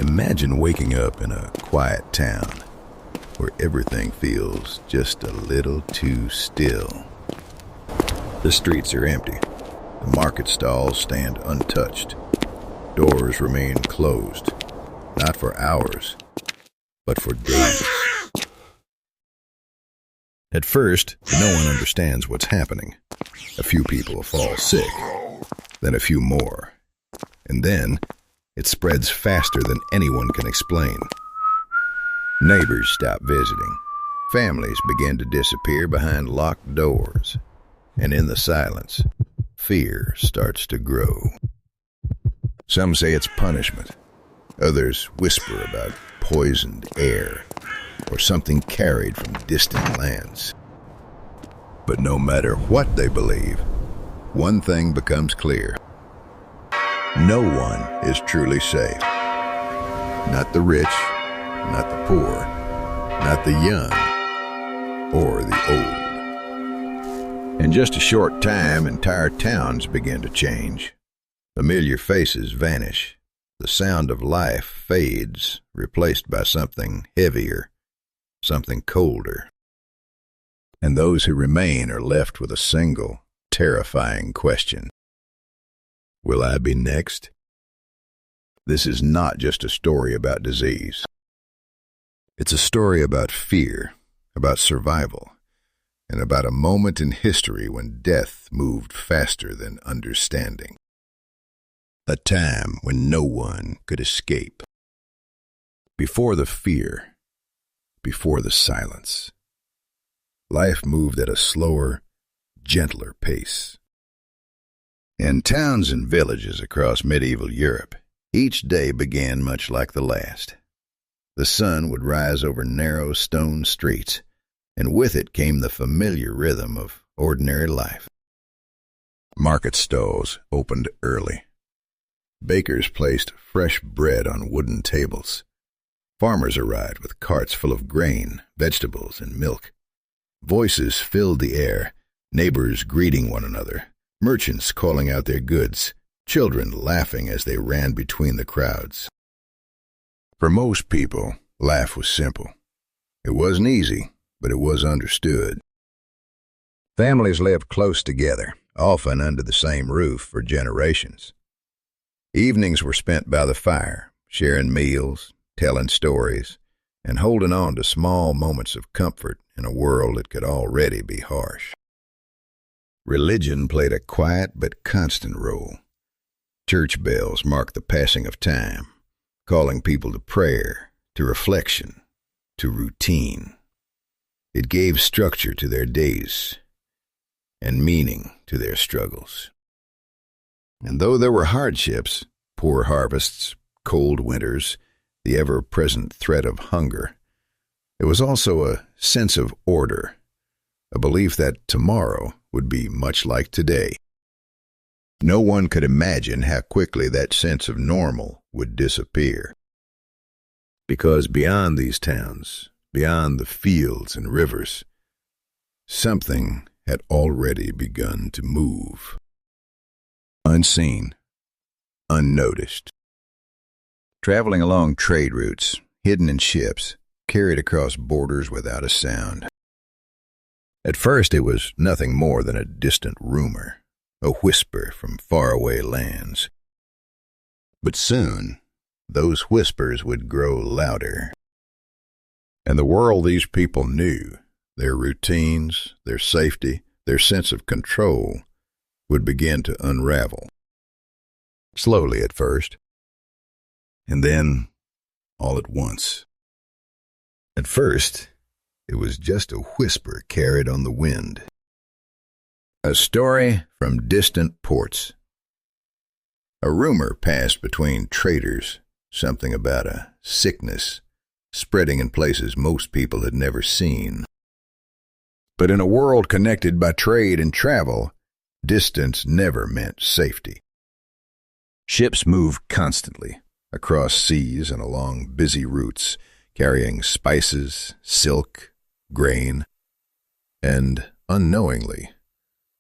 Imagine waking up in a quiet town where everything feels just a little too still. The streets are empty. The market stalls stand untouched. Doors remain closed, not for hours, but for days. At first, no one understands what's happening. A few people fall sick, then a few more. And then, it spreads faster than anyone can explain. Neighbors stop visiting. Families begin to disappear behind locked doors. And in the silence, fear starts to grow. Some say it's punishment. Others whisper about poisoned air or something carried from distant lands. But no matter what they believe, one thing becomes clear. No one is truly safe. Not the rich, not the poor, not the young, or the old. In just a short time, entire towns begin to change. Familiar faces vanish. The sound of life fades, replaced by something heavier, something colder. And those who remain are left with a single, terrifying question. Will I be next? This is not just a story about disease. It's a story about fear, about survival, and about a moment in history when death moved faster than understanding. A time when no one could escape. Before the fear, before the silence, life moved at a slower, gentler pace. In towns and villages across medieval Europe, each day began much like the last. The sun would rise over narrow stone streets, and with it came the familiar rhythm of ordinary life. Market stalls opened early. Bakers placed fresh bread on wooden tables. Farmers arrived with carts full of grain, vegetables, and milk. Voices filled the air, neighbors greeting one another, merchants calling out their goods, children laughing as they ran between the crowds. For most people, life was simple. It wasn't easy, but it was understood. Families lived close together, often under the same roof for generations. Evenings were spent by the fire, sharing meals, telling stories, and holding on to small moments of comfort in a world that could already be harsh. Religion played a quiet but constant role. Church bells marked the passing of time, calling people to prayer, to reflection, to routine. It gave structure to their days and meaning to their struggles. And though there were hardships, poor harvests, cold winters, the ever-present threat of hunger, there was also a sense of order, a belief that tomorrow would be much like today. No one could imagine how quickly that sense of normal would disappear. Because beyond these towns, beyond the fields and rivers, something had already begun to move. Unseen, unnoticed. Traveling along trade routes, hidden in ships, carried across borders without a sound. At first it was nothing more than a distant rumor, a whisper from faraway lands. But soon, those whispers would grow louder. And the world these people knew, their routines, their safety, their sense of control, would begin to unravel. Slowly at first, and then all at once. At first, it was just a whisper carried on the wind. A story from distant ports. A rumor passed between traders, something about a sickness spreading in places most people had never seen. But in a world connected by trade and travel, distance never meant safety. Ships moved constantly, across seas and along busy routes, carrying spices, silk, grain, and, unknowingly,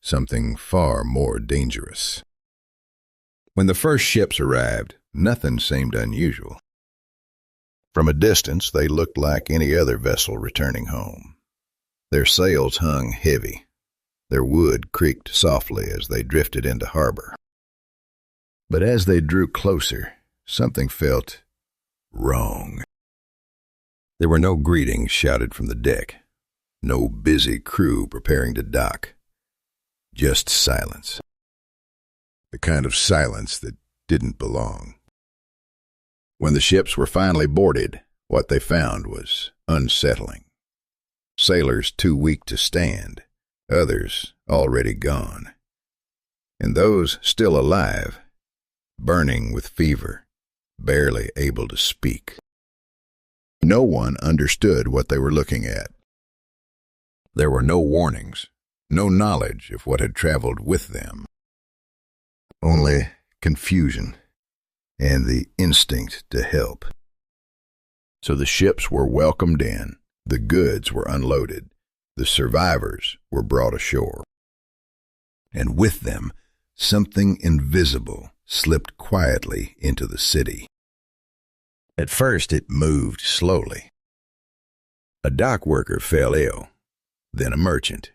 something far more dangerous. When the first ships arrived, nothing seemed unusual. From a distance, they looked like any other vessel returning home. Their sails hung heavy. Their wood creaked softly as they drifted into harbor. But as they drew closer, something felt wrong. There were no greetings shouted from the deck, no busy crew preparing to dock. Just silence. The kind of silence that didn't belong. When the ships were finally boarded, what they found was unsettling. Sailors too weak to stand, others already gone. And those still alive, burning with fever, barely able to speak. No one understood what they were looking at. There were no warnings, no knowledge of what had traveled with them. Only confusion and the instinct to help. So the ships were welcomed in, the goods were unloaded, the survivors were brought ashore. And with them, something invisible slipped quietly into the city. At first it moved slowly. A dock worker fell ill, then a merchant,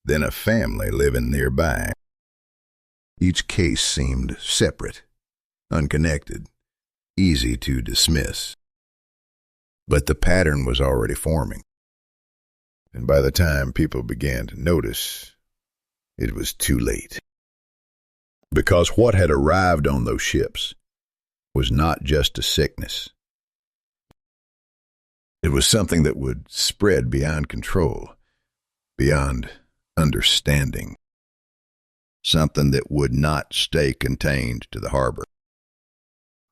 then a family living nearby. Each case seemed separate, unconnected, easy to dismiss. But the pattern was already forming. And by the time people began to notice, it was too late. Because what had arrived on those ships was not just a sickness. It was something that would spread beyond control, beyond understanding. Something that would not stay contained to the harbor.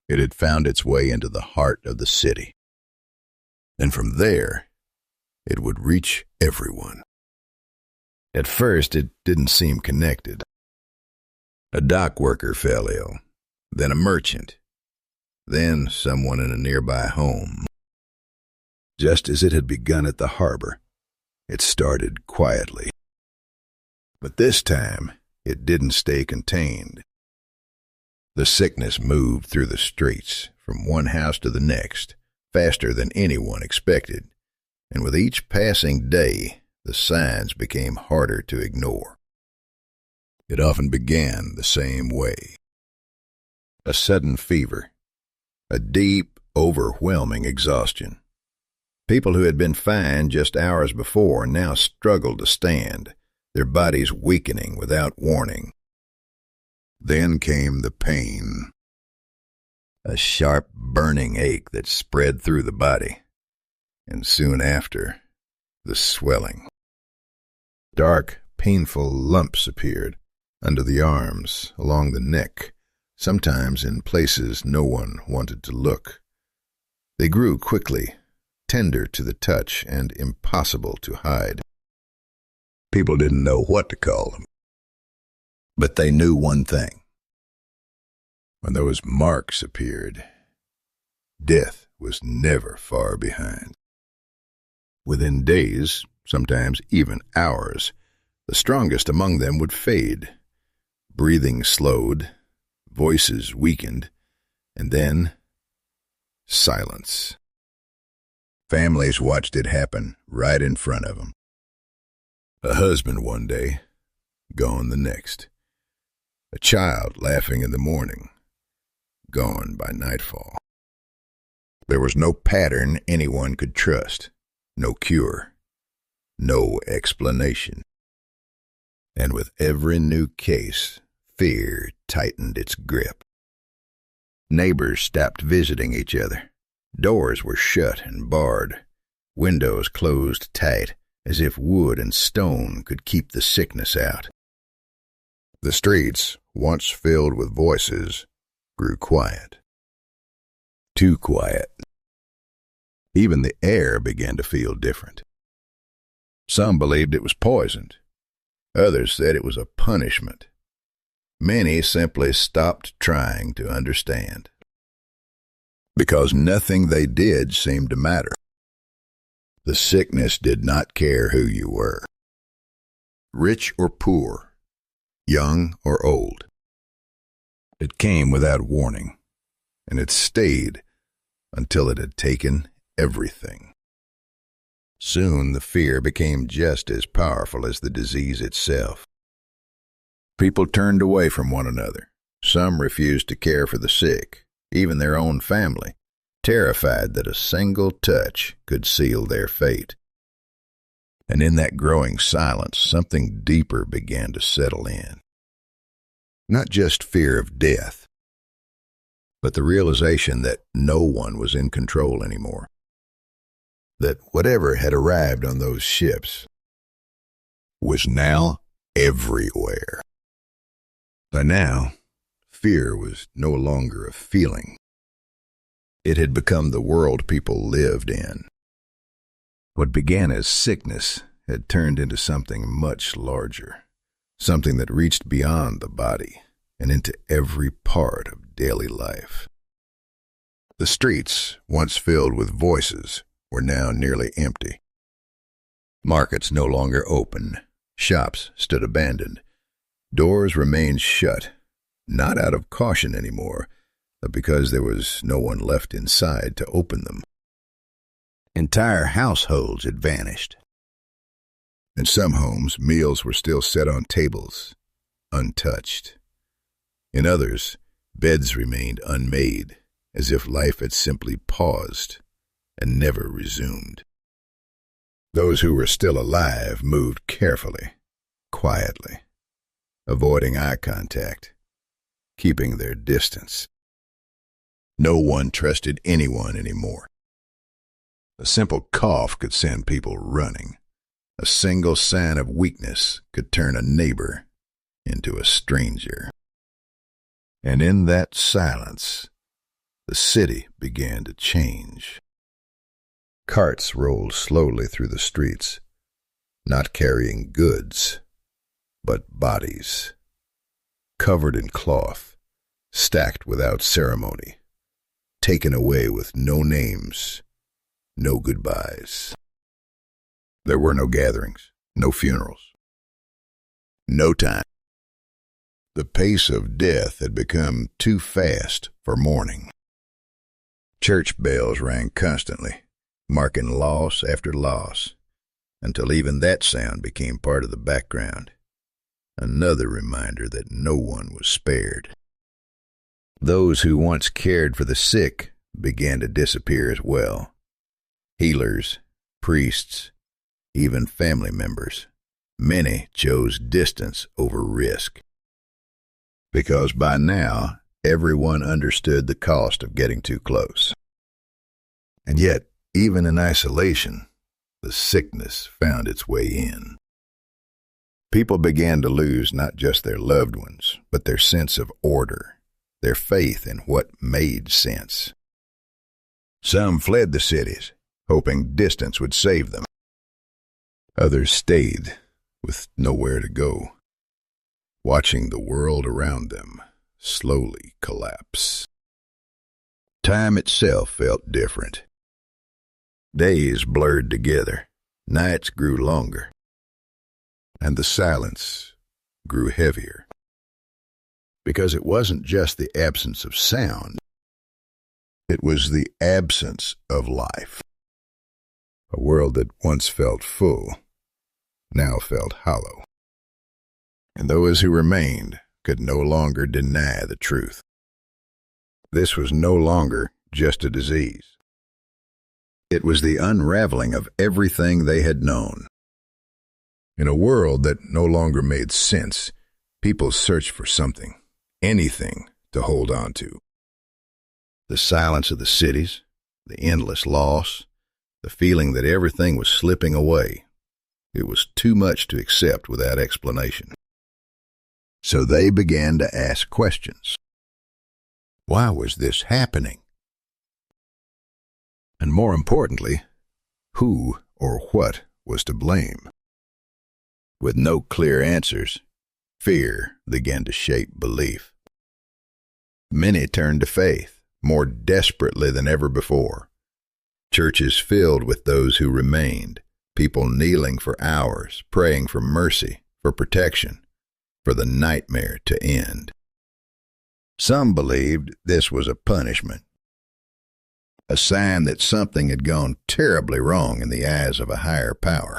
It had found its way into the heart of the city. And from there, it would reach everyone. At first, it didn't seem connected. A dock worker fell ill, then a merchant, then someone in a nearby home. Just as it had begun at the harbor, it started quietly. But this time, it didn't stay contained. The sickness moved through the streets, from one house to the next, faster than anyone expected, and with each passing day, the signs became harder to ignore. It often began the same way. A sudden fever, a deep, overwhelming exhaustion. People who had been fine just hours before now struggled to stand, their bodies weakening without warning. Then came the pain. A sharp, burning ache that spread through the body, and soon after, the swelling. Dark, painful lumps appeared under the arms, along the neck, sometimes in places no one wanted to look. They grew quickly, tender to the touch and impossible to hide. People didn't know what to call them, but they knew one thing. When those marks appeared, death was never far behind. Within days, sometimes even hours, the strongest among them would fade. Breathing slowed, voices weakened, and then silence. Families watched it happen right in front of them. A husband one day, gone the next. A child laughing in the morning, gone by nightfall. There was no pattern anyone could trust, no cure, no explanation. And with every new case, fear tightened its grip. Neighbors stopped visiting each other. Doors were shut and barred, windows closed tight, as if wood and stone could keep the sickness out. The streets, once filled with voices, grew quiet. Too quiet. Even the air began to feel different. Some believed it was poisoned. Others said it was a punishment. Many simply stopped trying to understand. Because nothing they did seemed to matter. The sickness did not care who you were. Rich or poor, young or old. It came without warning, and it stayed until it had taken everything. Soon the fear became just as powerful as the disease itself. People turned away from one another. Some refused to care for the sick, even their own family, terrified that a single touch could seal their fate. And in that growing silence, something deeper began to settle in. Not just fear of death, but the realization that no one was in control anymore. That whatever had arrived on those ships was now everywhere. By now, fear was no longer a feeling. It had become the world people lived in. What began as sickness had turned into something much larger, something that reached beyond the body and into every part of daily life. The streets, once filled with voices, were now nearly empty. Markets no longer open. Shops stood abandoned. Doors remained shut, not out of caution anymore, but because there was no one left inside to open them. Entire households had vanished. In some homes, meals were still set on tables, untouched. In others, beds remained unmade, as if life had simply paused and never resumed. Those who were still alive moved carefully, quietly, avoiding eye contact, keeping their distance. No one trusted anyone anymore. A simple cough could send people running. A single sign of weakness could turn a neighbor into a stranger. And in that silence, the city began to change. Carts rolled slowly through the streets, not carrying goods, but bodies, covered in cloth, stacked without ceremony, taken away with no names, no goodbyes. There were no gatherings, no funerals, no time. The pace of death had become too fast for mourning. Church bells rang constantly, marking loss after loss, until even that sound became part of the background, another reminder that no one was spared. Those who once cared for the sick began to disappear as well. Healers, priests, even family members. Many chose distance over risk. Because by now, everyone understood the cost of getting too close. And yet, even in isolation, the sickness found its way in. People began to lose not just their loved ones, but their sense of order, their faith in what made sense. Some fled the cities, hoping distance would save them. Others stayed with nowhere to go, watching the world around them slowly collapse. Time itself felt different. Days blurred together, nights grew longer, and the silence grew heavier. Because it wasn't just the absence of sound, it was the absence of life. A world that once felt full now felt hollow. And those who remained could no longer deny the truth. This was no longer just a disease. It was the unraveling of everything they had known. In a world that no longer made sense, people searched for something, anything to hold on to. The silence of the cities, the endless loss, the feeling that everything was slipping away. It was too much to accept without explanation. So they began to ask questions. Why was this happening? And more importantly, who or what was to blame? With no clear answers, fear began to shape belief. Many turned to faith, more desperately than ever before. Churches filled with those who remained, people kneeling for hours, praying for mercy, for protection, for the nightmare to end. Some believed this was a punishment. a sign that something had gone terribly wrong in the eyes of a higher power.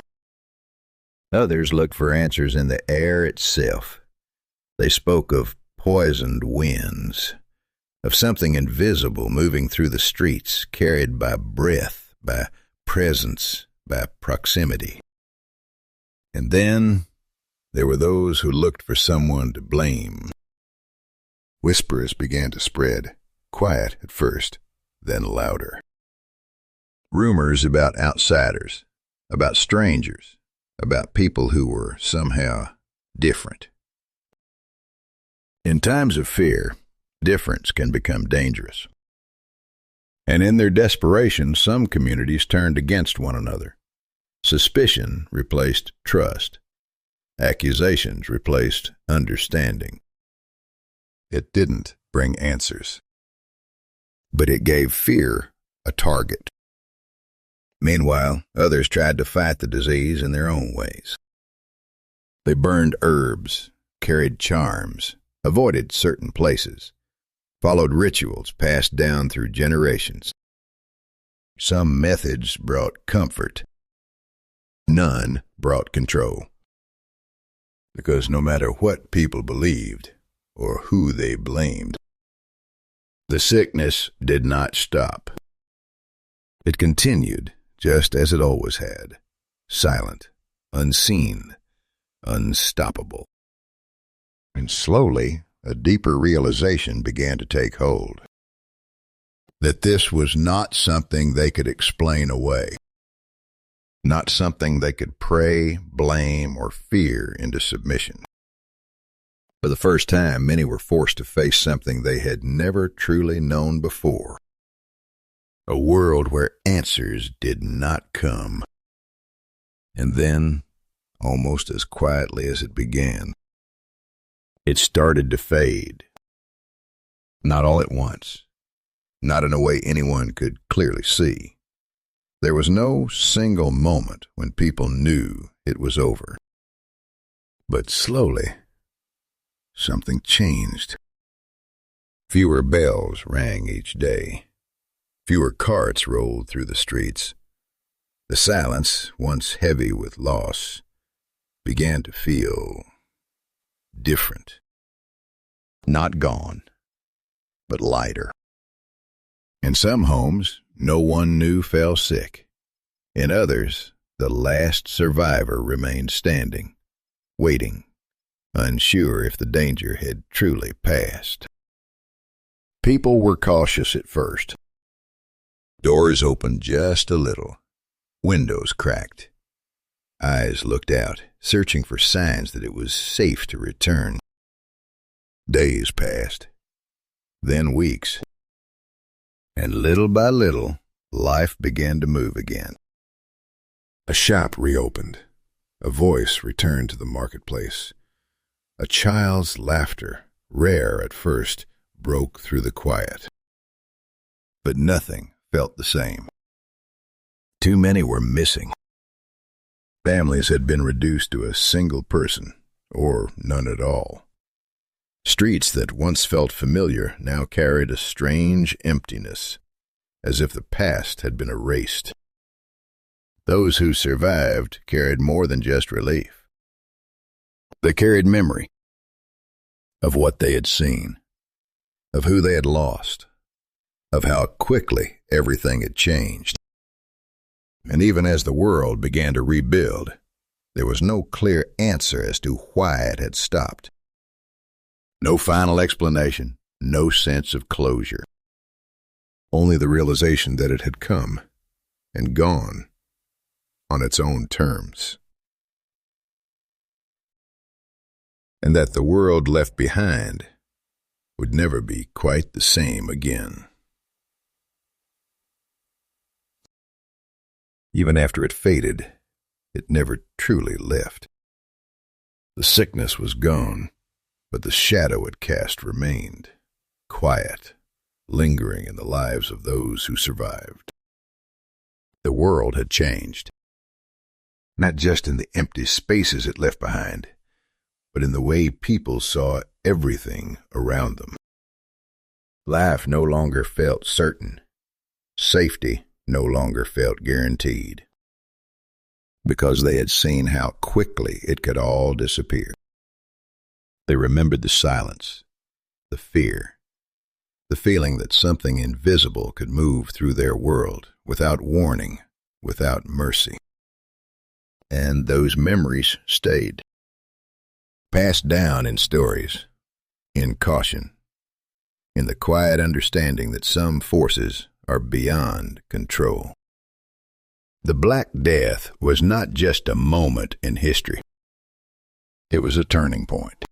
Others looked for answers in the air itself. They spoke of poisoned winds, of something invisible moving through the streets, carried by breath, by presence, by proximity. And then there were those who looked for someone to blame. Whispers began to spread, quiet at first, then louder. Rumors about outsiders, about strangers, about people who were somehow different. In times of fear, difference can become dangerous. And in their desperation, some communities turned against one another. Suspicion replaced trust. Accusations replaced understanding. It didn't bring answers, but it gave fear a target. Meanwhile, others tried to fight the disease in their own ways. They burned herbs, carried charms, avoided certain places, followed rituals passed down through generations. Some methods brought comfort. None brought control. Because no matter what people believed or who they blamed, the sickness did not stop. It continued just as it always had, silent, unseen, unstoppable. And slowly, a deeper realization began to take hold. That this was not something they could explain away. Not something they could pray, blame, or fear into submission. For the first time, many were forced to face something they had never truly known before. A world where answers did not come. And then, almost as quietly as it began, it started to fade. Not all at once. Not in a way anyone could clearly see. There was no single moment when people knew it was over. But slowly, something changed. Fewer bells rang each day. Fewer carts rolled through the streets. The silence, once heavy with loss, began to feel different. Not gone, but lighter. In some homes, no one new fell sick. In others, the last survivor remained standing, waiting, unsure if the danger had truly passed. People were cautious at first. Doors opened just a little. Windows cracked. Eyes looked out, searching for signs that it was safe to return. Days passed, then weeks. And little by little, life began to move again. A shop reopened. A voice returned to the marketplace. A child's laughter, rare at first, broke through the quiet. But nothing felt the same. Too many were missing. Families had been reduced to a single person, or none at all. Streets that once felt familiar now carried a strange emptiness, as if the past had been erased. Those who survived carried more than just relief. They carried memory of what they had seen, of who they had lost, of how quickly everything had changed. And even as the world began to rebuild, there was no clear answer as to why it had stopped. No final explanation, no sense of closure. Only the realization that it had come and gone on its own terms. And that the world left behind would never be quite the same again. Even after it faded, it never truly left. The sickness was gone, but the shadow it cast remained, quiet, lingering in the lives of those who survived. The world had changed, not just in the empty spaces it left behind, but in the way people saw everything around them. Life no longer felt certain. Safety no longer felt guaranteed, because they had seen how quickly it could all disappear. They remembered the silence, the fear, the feeling that something invisible could move through their world without warning, without mercy. And those memories stayed, passed down in stories, in caution, in the quiet understanding that some forces are beyond control. The Black Death was not just a moment in history. It was a turning point,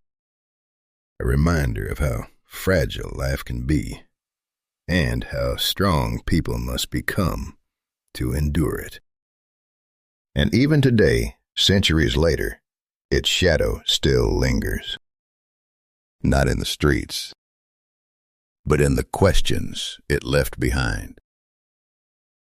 a reminder of how fragile life can be and how strong people must become to endure it. And even today, centuries later, its shadow still lingers. Not in the streets, but in the questions it left behind.